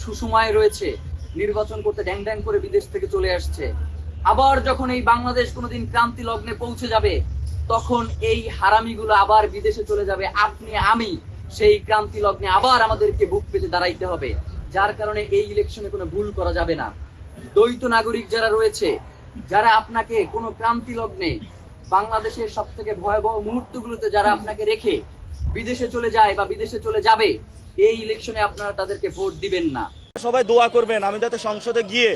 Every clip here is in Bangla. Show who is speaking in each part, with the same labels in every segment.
Speaker 1: সুসময় রয়েছে, নির্বাচন করতে ড্যাং ড্যাং করে বিদেশ থেকে চলে আসছে। আবার যখন এই বাংলাদেশ কোনোদিন ক্রান্তি লগ্নে পৌঁছে যাবে, তখন এই হারামিগুলো আবার বিদেশে চলে যাবে, আপনি আমি সেই ক্রান্তি লগ্নে আবার আমাদেরকে বুক পেতে দাঁড়াইতে হবে। যার কারণে এই ইলেকশনে কোনো ভুল করা যাবে না। দ্বৈত নাগরিক যারা রয়েছে, যারা আপনাকে কোনো ক্রান্তি লগ্নে বাংলাদেশের সব থেকে ভয়াবহ মুহূর্তগুলোতে যারা আপনাকে রেখে বিদেশে চলে যায় বা বিদেশে চলে যাবে, এই ইলেকশনে আপনারা তাদেরকে ভোট দিবেন না।
Speaker 2: সবাই দোয়া করবেন আমি যাতে সংসদে গিয়ে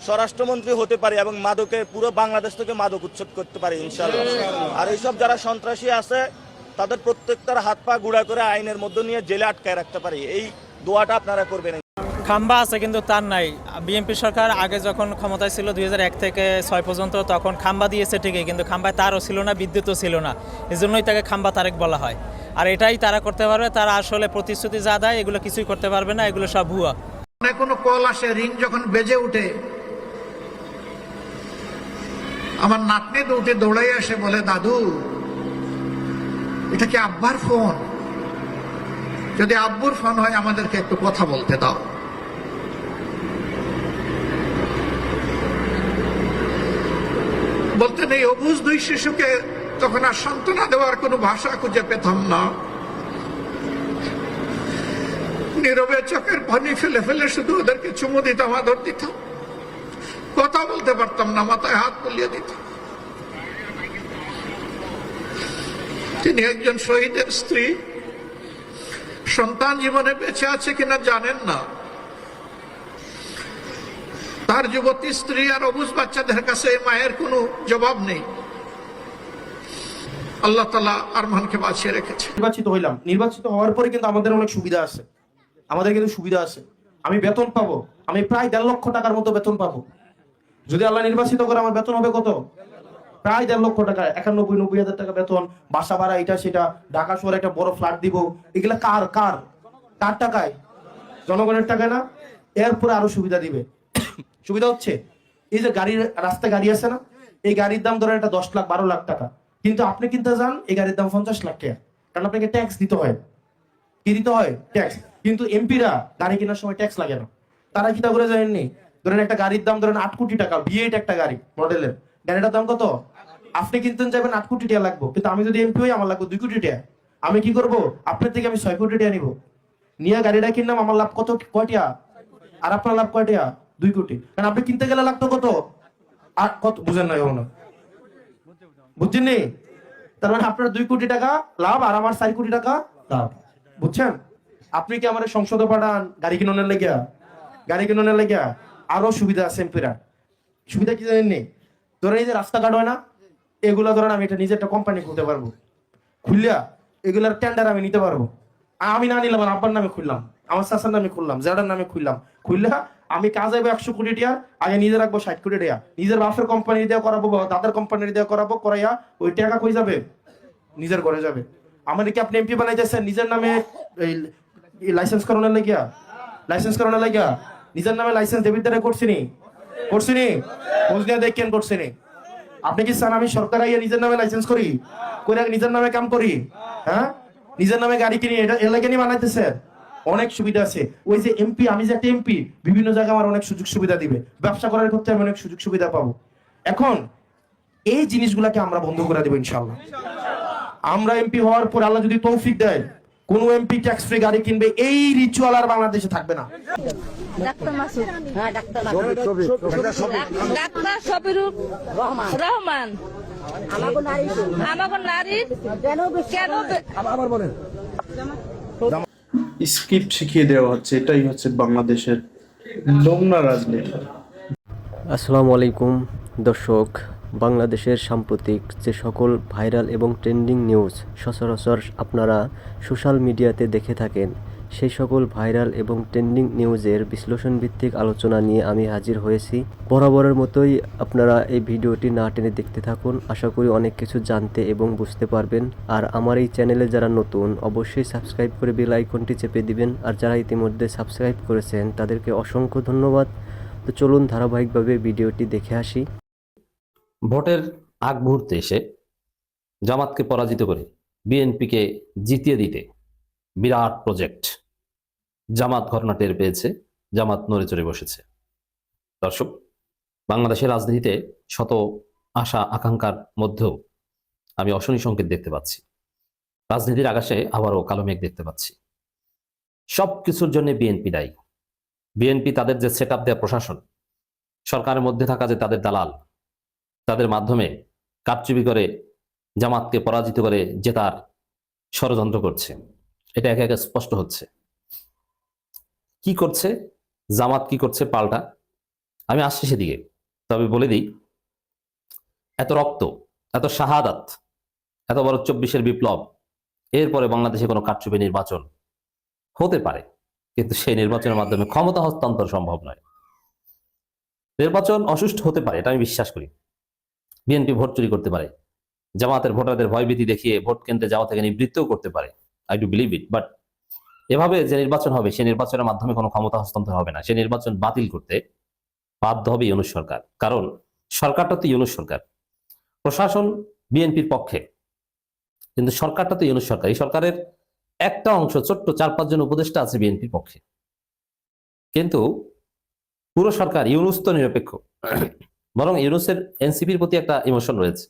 Speaker 2: স্বরাষ্ট্রমন্ত্রী হতে পারি এবং মাদকের পুরো বাংলাদেশ থেকে মাদক উচ্ছেদ করতে পারি ইনশাআল্লাহ। আর এইসব যারা সন্ত্রাসী আছে তাদের প্রত্যেকটার হাত পা গুঁড়া করে আইনের মধ্যে নিয়ে জেলে আটকায় রাখতে পারি, এই দোয়াটা আপনারা করবেন।
Speaker 3: খাম্বা আছে কিন্তু তার নাই। বিএনপি সরকার আগে যখন ক্ষমতায় ছিল 2001 থেকে 6 পর্যন্ত, তখন খাম্বা দিয়েছে ঠিকই, কিন্তু খাম্বায় তারও ছিল না, বিদ্যুৎও ছিল না। এই জন্যই তাকে খাম্বা তারেক বলা হয়। আর এটাই তারা করতে পারবে, তারা আসলে প্রতিশ্রুতি যা দেয় এগুলো কিছুই করতে পারবে না, এগুলো সব ভুয়া।
Speaker 4: কোনো কল আসে, রিং যখন বেজে উঠে, আমার নাতনি উঠে দৌড়াই আসে, বলে দাদু এটা কি আব্বার ফোন? যদি আব্বুর ফোন হয় আমাদেরকে একটু কথা বলতে দাও। বলতে নেই অবুঝ দুই শিশুকে তখন আর সান্ত্বনা দেওয়ার কোনো ভাষা খুঁজে পেতাম না। নীরবে চোখের পানি ফেলে ফেলে শুধু ওদেরকে চুমু দিতাম, আদর দিতাম, কথা বলতে পারতাম না, মাথায় হাত বুলিয়ে দিতাম। তিনি একজন শহীদের স্ত্রী, সন্তান জীবনে বেঁচে আছে কিনা জানেন না। তার যুবতী স্ত্রী আর অবুঝ বাচ্চাদের কাছে মায়ের কোনো জবাব নেই। আল্লাহ তাআলা আরমানকে বাঁচিয়ে রেখেছে।
Speaker 5: নির্বাচিত হইলাম, নির্বাচিত হওয়ার পরে কিন্তু আমাদের অনেক সুবিধা আছে, আমাদের কিন্তু সুবিধা আছে। আমি বেতন পাবো, আমি প্রায় 1.5 লক্ষ টাকার মতো বেতন পাবো। যদি আল্লাহ নির্বাচিত করে আমার বেতন হবে কত? প্রায় 1.5 লক্ষ টাকা, 91-90 হাজার টাকা বেতন, বাসা ভাড়া, এটা সেটা, ঢাকা শহরে একটা বড় ফ্ল্যাট দিব। এগুলা কার কার কার টাকায়? জনগণের টাকায় না? এরপরে আরো সুবিধা দিবে। সুবিধা হচ্ছে এই যে গাড়ির, রাস্তায় গাড়ি আছে না, এই গাড়ির দাম ধরেন এটা 10 লাখ 12 লাখ টাকা, কিন্তু আপনি কিনতে যান এই গাড়ির দাম 50 লাখ টাকা, কারণ আপনাকে ট্যাক্স দিতে হয়। কি দিতে হয়? ট্যাক্স। কিন্তু এমপিরা গাড়ি কেনার সময় ট্যাক্স লাগে না। তারা কি তা করে জানেননি? ধরেন একটা গাড়ির দাম ধরেন 8 কোটি টাকা, V8 একটা গাড়ি মডেলের, গাড়িটার দাম কত? আপনি কিনতে যাবেন 8 কোটি টাকা লাগবে, কিন্তু আমি যদি এমপি হই আমার লাগবে 2 কোটি টাকা। আমি কি করব? আপনার থেকে আমি 6 কোটি টাকা নিব, নিয়ে গাড়িটা কিনলাম, আমার লাভ কত? কয় টাকা? আর আপনার লাভ কয় টাকা? 2 কোটি। কারণ আপনি কিনতে গেলে লাগতো কত? আর কত বুঝেন না এখনো? বুঝছেন নি? তার মানে আপনার 2 কোটি টাকা লাভ আর আমার 4 কোটি টাকা লাভ। বুঝছেন? আপনি কি আমার সংসদে পাঠান গাড়ি কিনোনের লাগিয়া? গাড়ি কিনোনের লাগিয়া আরো সুবিধা আছে এমপিরা। সুবিধা কি জানেননি? ধরেন এই যে রাস্তাঘাট হয় না, এগুলা ধরেন আমি এটা নিজে একটা কোম্পানি খুলতে পারবো, খুললিয়া এগুলার টেন্ডার আমি নিতে পারবো। আমি না নিলাম, আমার আব্বার নামে খুললাম, আমার চাচার নামে খুললাম, জেডার নামে খুললাম, খুললা আমি কাজ আইবো 100 কোটি টাকা, আগে নিজে রাখবো 60 কোটি টাকা, নিজের বাপের কোম্পানি দিয়ে করাবো, দাদার কোম্পানি দিয়ে করাবো, করাইয়া ওই টাকা কই যাবে? নিজের ঘরে যাবে। আমাদের কি আপনি এমপি বানাইতেছেন নিজের নামে লাইসেন্স করানোর লাগিয়া? লাইসেন্স করানোর লাগিয়া নিজের নামে লাইসেন্স ডেবিট দ্বারা করছিনি? করছিনি? বুঝলিয়া দেখেন করছিনি? আপনি কি চান আমি সরকার আইয়া নিজের নামে লাইসেন্স করি, করে নিজের নামে কাম করি? হ্যাঁ, নিজের নামে গাড়ি কিনি, এটা এলাকা নিয়ে বানাইতেছে। অনেক সুবিধা আছে। ওই যে এমপি, আমি যে একটা এমপি, বিভিন্ন জায়গায় আমার অনেক সুযোগ সুবিধা দিবে, ব্যবসা করার ক্ষেত্রে আমি অনেক সুযোগ সুবিধা পাবো। এখন এই জিনিসগুলাকে আমরা বন্ধ করে দেবো ইনশাআল্লাহ। আমরা এমপি হওয়ার পর আল্লাহ যদি তৌফিক দেয়, কোন এমপি ট্যাক্স ফ্রি গাড়ি কিনবে, এই রিচুয়াল আর বাংলাদেশে থাকবে না।
Speaker 6: ডাক্তার মাসুদ, হ্যাঁ ডাক্তার শফিরুর রহমান, আমাগো নারী কেন আবার বলেন
Speaker 7: স্ক্রিপ্ট শিখিয়ে দেওয়া হচ্ছে, এটাই হচ্ছে বাংলাদেশের নোংরা রাজনীতি।
Speaker 8: আসসালামু আলাইকুম দর্শক, বাংলাদেশের সাম্প্রতিক যে সকল ভাইরাল এবং ট্রেন্ডিং নিউজ সচরাচর আপনারা সোশ্যাল মিডিয়াতে দেখে থাকেন, সেই সকল ভাইরাল এবং ট্রেন্ডিং নিউজের বিশ্লেষণ ভিত্তিক আলোচনা নিয়ে আমি হাজির হয়েছি। বরাবরের মতোই আপনারা এই ভিডিওটি না টেনে দেখতে থাকুন, আশা করি অনেক কিছু জানতে এবং বুঝতে পারবেন। আর আমার এই চ্যানেলে যারা নতুন অবশ্যই সাবস্ক্রাইব করে বেল আইকনটি চেপে দিবেন, আর যারা ইতিমধ্যে সাবস্ক্রাইব করেছেন তাদেরকে অসংখ্য ধন্যবাদ। তো চলুন ধারাবাহিকভাবে ভিডিওটি দেখে আসি।
Speaker 9: ভোটের আগ মুহূর্তে এসে জামাতকে পরাজিত করে বিএনপিকে জিতিয়ে দিতে বিরাট প্রজেক্ট। জামাত ঘটনা টের পেয়েছে, জামাত নড়ে চড়ে বসেছে। দর্শক, বাংলাদেশের রাজনীতিতে শত আশা আকাঙ্ক্ষার মধ্যেও আমি অশনি সংকেত দেখতে পাচ্ছি। রাজনীতির আকাশে আবারও কালো মেঘ দেখতে পাচ্ছি। সবকিছুর জন্য বিএনপি দায়ী। বিএনপি তাদের যে সেট আপ দেওয়া প্রশাসন, সরকারের মধ্যে থাকা যে তাদের দালাল, তাদের মাধ্যমে কারচুপি করে জামাতকে পরাজিত করে জেতার ষড়যন্ত্র করছে। এটা একে একে স্পষ্ট হচ্ছে। কি করছে জামাত, কি করছে পাল্টা, আমি আসছি সেদিকে। তবে বলে দিই, এত রক্ত, এত শাহাদাত, এত বড় 24-এর বিপ্লব, এরপরে বাংলাদেশে কোনো কারচুপি নির্বাচন হতে পারে, কিন্তু সেই নির্বাচনের মাধ্যমে ক্ষমতা হস্তান্তর সম্ভব নয়। নির্বাচন অসুষ্ঠু হতে পারে, এটা আমি বিশ্বাস করি। বিএনপি ভোট চুরি করতে পারে, জামাতের ভোটারদের ভয়ভীতি দেখিয়ে ভোট কেন্দ্রে যাওয়া থেকে নিবৃত্তও করতে পারে, I do believe it. But এভাবে যে নির্বাচন হবে, সেই নির্বাচনের মাধ্যমে কোনো ক্ষমতা হস্তান্তর হবে না। সেই নির্বাচন বাতিল করতে বাধ্য হবে ইউনূস সরকার, কারণ সরকারটা তো ইউনূস সরকার। প্রশাসন বিএনপির পক্ষে, কিন্তু সরকারটা তো ইউনূস সরকার। এই সরকারের একটা অংশ, ছোট্ট 4-5 জন উপদেষ্টা আছে বিএনপির পক্ষে, কিন্তু পুরো সরকার, ইউনূস তো নিরপেক্ষ, বরং ইউনূসের এনসিপির প্রতি একটা ইমোশন রয়েছে।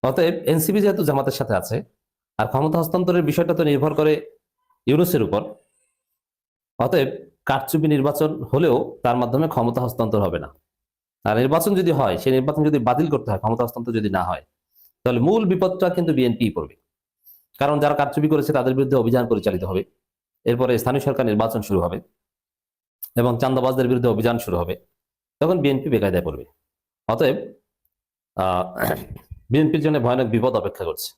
Speaker 9: অতএব এনসিপি যেহেতু জামাতের সাথে আছে, আর ক্ষমতা হস্তান্তরের বিষয়টা তো নির্ভর করে ইউনূসের উপর, অতএব কারচুপি নির্বাচন হলেও তার মাধ্যমে ক্ষমতা হস্তান্তর হবে না। আর নির্বাচন যদি হয়, সেই নির্বাচন যদি বাতিল করতে হয়, ক্ষমতা হস্তান্তর যদি না হয়, তাহলে মূল বিপদটা কিন্তু বিএনপি পড়বে। কারণ যারা কারচুপি করেছে তাদের বিরুদ্ধে অভিযান পরিচালিত হবে, এরপরে স্থানীয় সরকার নির্বাচন শুরু হবে এবং চাঁদাবাজদের বিরুদ্ধে অভিযান শুরু হবে, তখন বিএনপি বেকায়দায় পড়বে। অতএব বিএনপির জন্য ভয়ানক বিপদ অপেক্ষা করছে।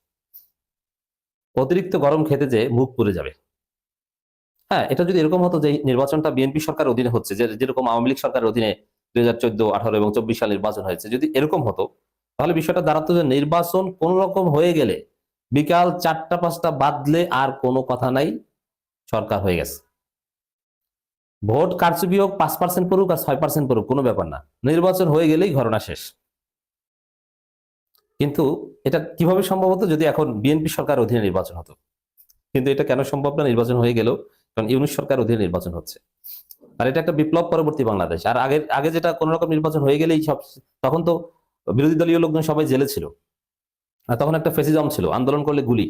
Speaker 9: অতিরিক্ত গরম খেতে যে মুখ পুড়ে যাবে। হ্যাঁ, এটা যদি এরকম হতো যে নির্বাচনটা বিএনপি সরকারের অধীনে হচ্ছে, যেরকম আওয়ামী লীগ সরকারের অধীনে 2014, 18 এবং 24 সাল নির্বাচন হয়েছে, যদি এরকম হতো, তাহলে বিষয়টা দাঁড়াতো যে নির্বাচন কোন রকম হয়ে গেলে বিকাল 4টা-5টা বাদলে আর কোনো কথা নাই, সরকার হয়ে গেছে। ভোট কারচুপি হোক 5% পড়ুক আর 6% পড়ুক, কোনো ব্যাপার না, নির্বাচন হয়ে গেলেই ঘটনা শেষ। কিন্তু এটা কিভাবে সম্ভব হতো যদি এখন বিএনপি সরকার অধীনে নির্বাচন হতো? কিন্তু এটা কেন সম্ভব না? নির্বাচন হয়ে গেল, কারণ ইউনূস সরকার অধীনে নির্বাচন হচ্ছে। আর এটা একটা বিপ্লব পরবর্তী বাংলাদেশ। আর আগে যেটা কোন রকম নির্বাচন হয়ে গেলেই সব, তখন তো বিরোধী দলীয় লোকজন সবাই জেলে ছিল, আর তখন একটা ফেসিজম ছিল, আন্দোলন করলে গুলি।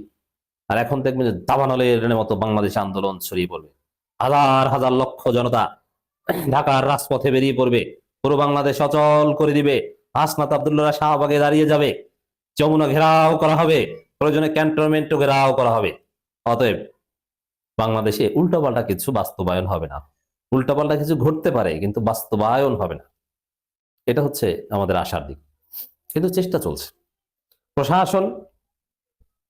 Speaker 9: আর এখন দেখবেন যে দাবানলের মতো বাংলাদেশে আন্দোলন ছড়িয়ে পড়বে, হাজার হাজার লক্ষ জনতা ঢাকার রাজপথে বেরিয়ে পড়বে, পুরো বাংলাদেশ অচল করে দিবে। হাসনাত আব্দুল্লাহ শাহবাগে দাঁড়িয়ে যাবে, যমুনা ঘেরাও করা হবে, প্রয়োজনে ক্যান্টনমেন্টও ঘেরাও করা হবে। অতএব বাংলাদেশে উল্টাপাল্টা কিছু বাস্তবায়ন হবে না। উল্টাপাল্টা কিছু ঘটতে পারে, কিন্তু বাস্তবায়ন হবে না। এটা হচ্ছে আমাদের আশার দিক, কিন্তু চেষ্টা চলছে। প্রশাসন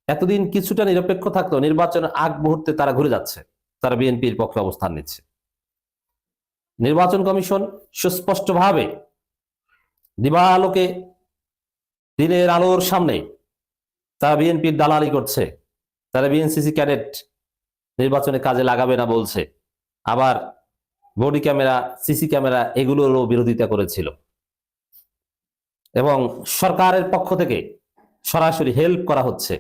Speaker 9: এতদিন কিছুটা নিরপেক্ষ থাকতো, নির্বাচনের আগ মুহূর্তে তারা ঘুরে যাচ্ছে, তারা বিএনপির পক্ষে অবস্থান নিচ্ছে। নির্বাচন কমিশন সুস্পষ্টভাবে দিবালোকে, দিনের আলোর সামনে তারা বিএনপির দালালি করছে। তারা বিএনসিসি ক্যাডেট নির্বাচনে কাজে লাগাবে না বলছে, আবার বডি ক্যামেরা, সিসি ক্যামেরা এগুলোরও বিরোধিতা করেছিল, এবং সরকারের পক্ষ থেকে সরাসরি হেল্প করা হচ্ছে,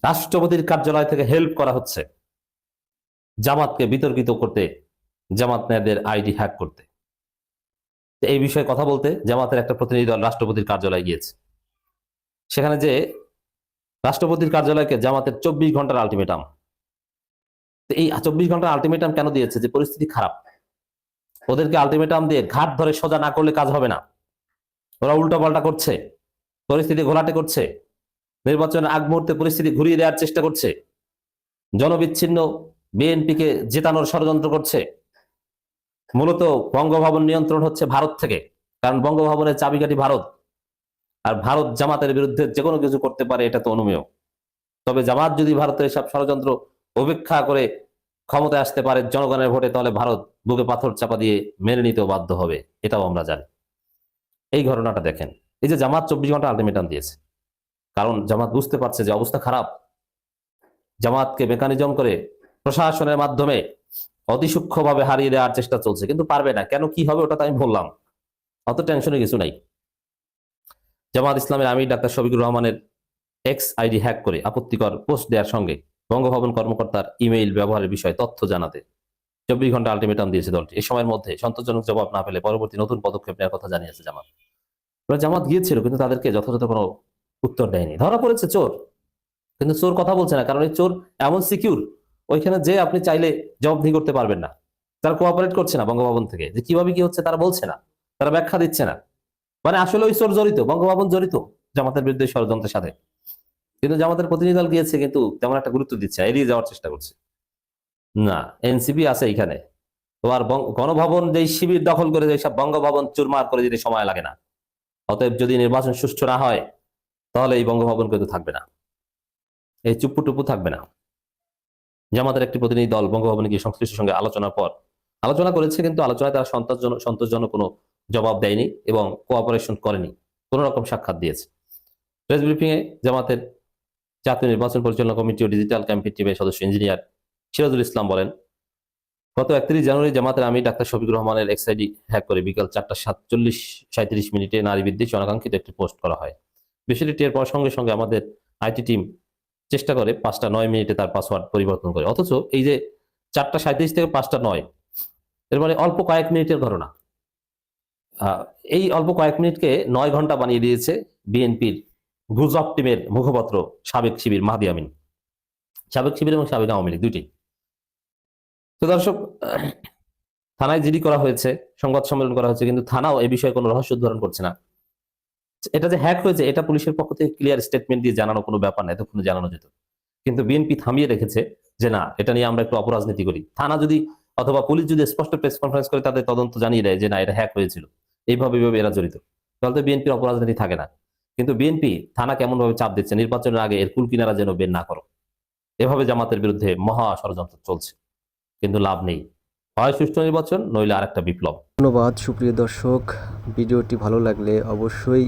Speaker 9: রাষ্ট্রপতির কার্যালয় থেকে হেল্প করা হচ্ছে জামাতকে বিতর্কিত করতে, জামাত নেতাদের আইডি হ্যাক করতে। এই বিষয়ে কথা বলতে জামাতের একটা প্রতিনিধি দল রাষ্ট্রপতির কার্যালয়ে গিয়েছে। সেখানে যে রাষ্ট্রপতির কার্যালয়কে জামাতের 24 ঘন্টার আলটিমেটাম। এই 24 ঘন্টার আলটিমেটাম কেন দিয়েছে? যে পরিস্থিতি খারাপ, ওদেরকে আলটিমেটাম দিয়ে ঘাট ধরে সোজা না করলে কাজ হবে না। ওরা উল্টাপাল্টা করছে, পরিস্থিতি ঘোলাটে করছে, নির্বাচনের আগ মুহূর্তে পরিস্থিতি ঘুরিয়ে দেওয়ার চেষ্টা করছে, জনবিচ্ছিন্ন বিএনপিকে জেতানোর ষড়যন্ত্র করছে। মূলত বঙ্গভবন নিয়ন্ত্রণ হচ্ছে ভারত থেকে, কারণ বঙ্গভবনের চাবিকাঠি ভারত, আর ভারত জামাতের বিরুদ্ধে যে কোনো কিছু করতে পারে, এটা তো অনুমেয়। তবে জামাত যদি ভারতের সব ষড়যন্ত্র উপেক্ষা করে ক্ষমতায় আসতে পারে জনগণের ভোটে, তাহলে ভারত বুকে পাথর চাপা দিয়ে মেনে নিতেও বাধ্য হবে, এটাও আমরা জানি। এই ঘটনাটা দেখেন, এই যে জামাত 24 ঘন্টা আলটিমেটাম দিয়েছে, কারণ জামাত বুঝতে পারছে যে অবস্থা খারাপ। জামাতকে মেকানিজম করে প্রশাসনের মাধ্যমে অতি সূক্ষ্মভাবে হারিয়ে দেওয়ার চেষ্টা চলছে, কিন্তু পারবে না। কেন, কি হবে, ওটা তো আমি বললাম, অত টেনশনের কিছু নাই। জামাত ইসলামের আমির ডাক্তার শফিকুর রহমানের এক্স আইডি হ্যাক করে আপত্তিকর পোস্ট দেওয়ার সঙ্গে বঙ্গভবন কর্মকর্তার ইমেইল ব্যবহারের বিষয়ে তথ্য জানাতে 24 ঘন্টা আলটিমেটাম দিয়েছে দলটি। এই সময়ের মধ্যে সন্তোষজনক জবাব না পেলে পরবর্তী নতুন পদক্ষেপ নেওয়ার কথা জানিয়েছে জামাত। এবার জামাত গিয়েছিল, কিন্তু তাদেরকে যথাযথ কোনো উত্তর দেয়নি। ধরা পড়েছে চোর, কিন্তু চোর কথা বলছে না, কারণ এই চোর এমন সিকিউর, ওইখানে যে আপনি চাইলে জবাবদিহি করতে পারবেন না। তারা কোঅপারেট করছে না বঙ্গভবন থেকে, যে কিভাবে কি হচ্ছে তারা বলছে না, তারা ব্যাখ্যা দিচ্ছে না। মানে আসলে ওই চোর জড়িত, বঙ্গভবন জড়িত জামাতের বিরুদ্ধে ষড়যন্ত্রের সাথে। কিন্তু জামাতের প্রতিনিধি দল গিয়েছে, কিন্তু তেমন একটা গুরুত্ব দিচ্ছে না, এড়িয়ে যাওয়ার চেষ্টা করছে। না, এনসিপি আছে এখানে। তোমার গণভবন যেই শিবির দখল করে যেসব বঙ্গভবন চুরমার করে যেতে সময় লাগে না। অতএব যদি নির্বাচন সুষ্ঠু না হয়, তাহলে এই বঙ্গভবন কিন্তু থাকবে না, এই চুপ্পু টুপ্পু থাকবে না। জামাতের একটি প্রতিনিধি দল বঙ্গভবনে গিয়ে সংশ্লিষ্টের সঙ্গে আলোচনার পর আলোচনা করেছে, কিন্তু আলোচনায় তারা সন্তোষজনক কোনো জবাব দেয়নি এবং কোঅপারেশন করেনি, কোন রকম সাক্ষাৎ দিয়েছে। প্রেস ব্রিফিং এ জামাতের জাতীয় নির্বাচন পরিচালনা কমিটি ও ডিজিটাল ক্যাম্পেইন টিমের সদস্য ইঞ্জিনিয়ার সিরাজুল ইসলাম বলেন, গত 31 জানুয়ারি জামাতের আমির ডাক্তার শফিকুর রহমানের এক্সআইডি হ্যাক করে বিকাল 4:47 নারী বিদ্বেষী অনাকাঙ্ক্ষিত একটি পোস্ট করা হয়। বিষয়টি টের পাওয়ার সঙ্গে সঙ্গে আমাদের আইটি টিম চেষ্টা করে 5:09 তার পাসওয়ার্ড পরিবর্তন করে। অথচ এই যে 4:37 থেকে 5:09, এর মানে অল্প কয়েক মিনিটের ঘটনা। এই অল্প কয়েক মিনিটকে 9 ঘন্টা বানিয়ে দিয়েছে বিএনপির গুজব টিমের মুখপাত্র সাবেক শিবির মাহদি আমিন, সাবেক শিবির এবং সাবেক আওয়ামী লীগ দুইটি। তো দর্শক, থানায় জিডি করা হয়েছে, সংবাদ সম্মেলন করা হয়েছে, কিন্তু থানাও এই বিষয়ে কোনো রহস্য উদ্ধারণ করছে না। এটা যে হ্যাক হয়েছে এটা পুলিশের পক্ষ থেকে ক্লিয়ার স্টেটমেন্ট দিয়ে জানানো কোনো ব্যাপার না, এতক্ষণ জানানো যেত। কিন্তু বিএনপি থামিয়ে রেখেছে যে না, এটা নিয়ে আমরা একটু অপরাজনীতি করি। থানা যদি অথবা পুলিশ যদি স্পষ্ট প্রেস কনফারেন্স করে তাদের তদন্ত জানিয়ে দেয় যে না, এটা হ্যাক হয়েছিল, এইভাবে এরা জড়িত, তাহলে তো বিএনপির অপরাজনীতি থাকে না। কিন্তু বিএনপি থানা কেমন ভাবে চাপ দিচ্ছে, নির্বাচনের আগে এর কুলকিনারা যেন বের না করো, এভাবে জামাতের বিরুদ্ধে মহা ষড়যন্ত্র চলছে, কিন্তু লাভ নেই। হয় সুষ্ঠু নির্বাচন, নইলে আরেকটা বিপ্লব।
Speaker 8: ধন্যবাদ সুপ্রিয় দর্শক, ভিডিওটি ভালো লাগলে অবশ্যই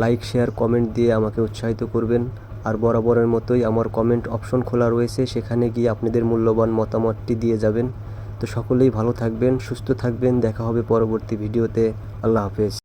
Speaker 8: লাইক, শেয়ার, কমেন্ট দিয়ে আমাকে উৎসাহিত করবেন। আর বরাবরের মতোই আমার কমেন্ট অপশন খোলা রয়েছে, সেখানে গিয়ে আপনাদের মূল্যবান মতামতটি দিয়ে যাবেন। তো সকলেই ভালো থাকবেন, সুস্থ থাকবেন, দেখা হবে পরবর্তী ভিডিওতে। আল্লাহ হাফেজ।